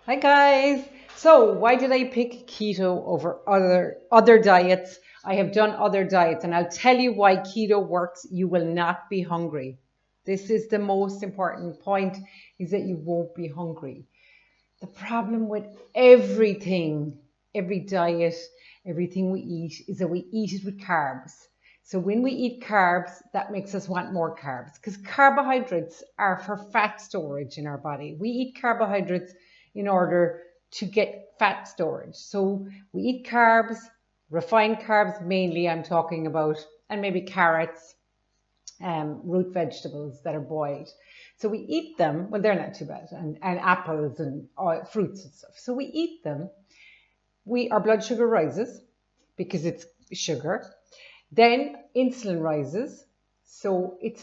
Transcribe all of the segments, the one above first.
Hi guys. So why did I pick keto over other diets? I have done other diets and I'll tell you why keto works. You will not be hungry. This is the most important point, is that you won't be hungry. The problem with everything, every diet, everything we eat, is that we eat it with carbs. So when we eat carbs, that makes us want more carbs because carbohydrates are for fat storage in our body. We eat carbohydrates in order to get fat storage. So we eat carbs, refined carbs mainly, I'm talking about, and maybe carrots, root vegetables that are boiled. So we eat them. Well, they're not too bad, and apples and fruits and stuff. So we eat them. Our blood sugar rises because it's sugar. Then insulin rises. So it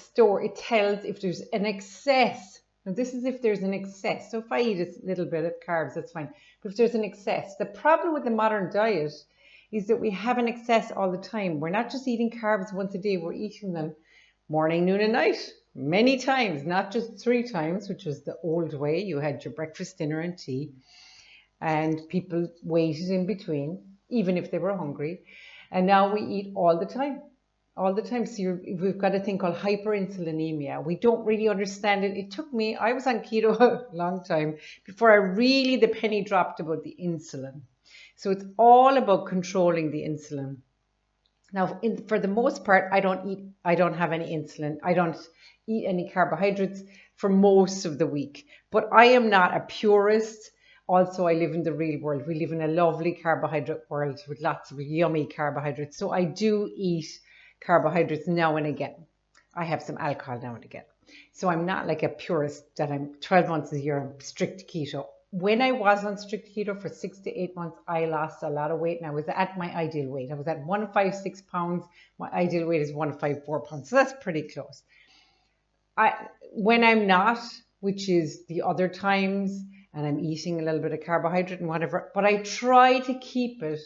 tells if there's an excess. Now this is if there's an excess. So if I eat a little bit of carbs, that's fine. But if there's an excess, the problem with the modern diet is that we have an excess all the time. We're not just eating carbs once a day, we're eating them morning, noon, and night, many times, not just 3 times, which was the old way. You had your breakfast, dinner, and tea, and people waited in between, even if they were hungry. And now we eat all the time. All the time. So we've got a thing called hyperinsulinemia. We don't really understand it. It took me, I was on keto a long time before the penny dropped about the insulin. So it's all about controlling the insulin. Now, for the most part, I don't have any insulin. I don't eat any carbohydrates for most of the week. But I am not a purist. Also, I live in the real world. We live in a lovely carbohydrate world with lots of yummy carbohydrates. So I do eat carbohydrates now and again. I have some alcohol now and again. So I'm not like a purist that I'm 12 months a year, I'm strict keto. When I was on strict keto for 6 to 8 months, I lost a lot of weight and I was at my ideal weight. I was at 156 pounds. My ideal weight is 154 pounds. So that's pretty close. When I'm not, which is the other times, and I'm eating a little bit of carbohydrate and whatever, but I try to keep it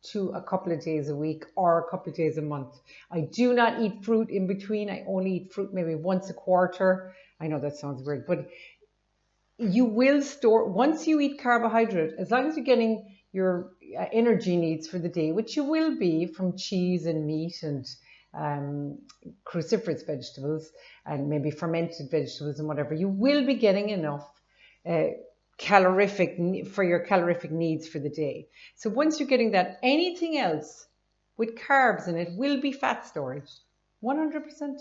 to a couple of days a week or a couple of days a month. I do not eat fruit in between. I only eat fruit maybe once a quarter. I know that sounds weird, but you will store, once you eat carbohydrate, as long as you're getting your energy needs for the day, which you will be from cheese and meat and cruciferous vegetables and maybe fermented vegetables and whatever, you will be getting enough for your calorific needs for the day. So once you're getting that, anything else with carbs in it will be fat storage, 100%.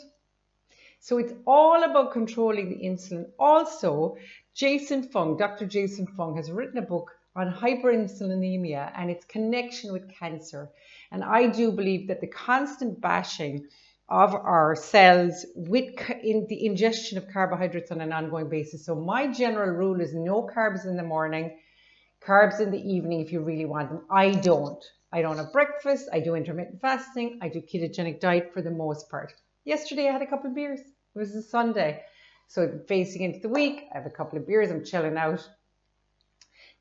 So it's all about controlling the insulin. Also, Dr. Jason Fung has written a book on hyperinsulinemia and its connection with cancer. And I do believe that the constant bashing of our cells in the ingestion of carbohydrates on an ongoing basis. So my general rule is no carbs in the morning, carbs in the evening if you really want them. I don't have breakfast. I do intermittent fasting. I do ketogenic diet for the most part. Yesterday I had a couple of beers. It was a Sunday. So facing into the week, I have a couple of beers. I'm chilling out.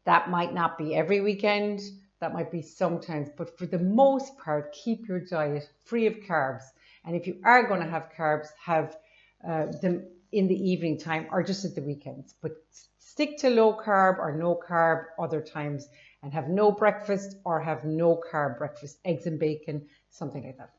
That might not be every weekend. That might be sometimes. But for the most part, keep your diet free of carbs. And if you are going to have carbs, have them in the evening time or just at the weekends. But stick to low carb or no carb other times and have no breakfast or have no carb breakfast, eggs and bacon, something like that.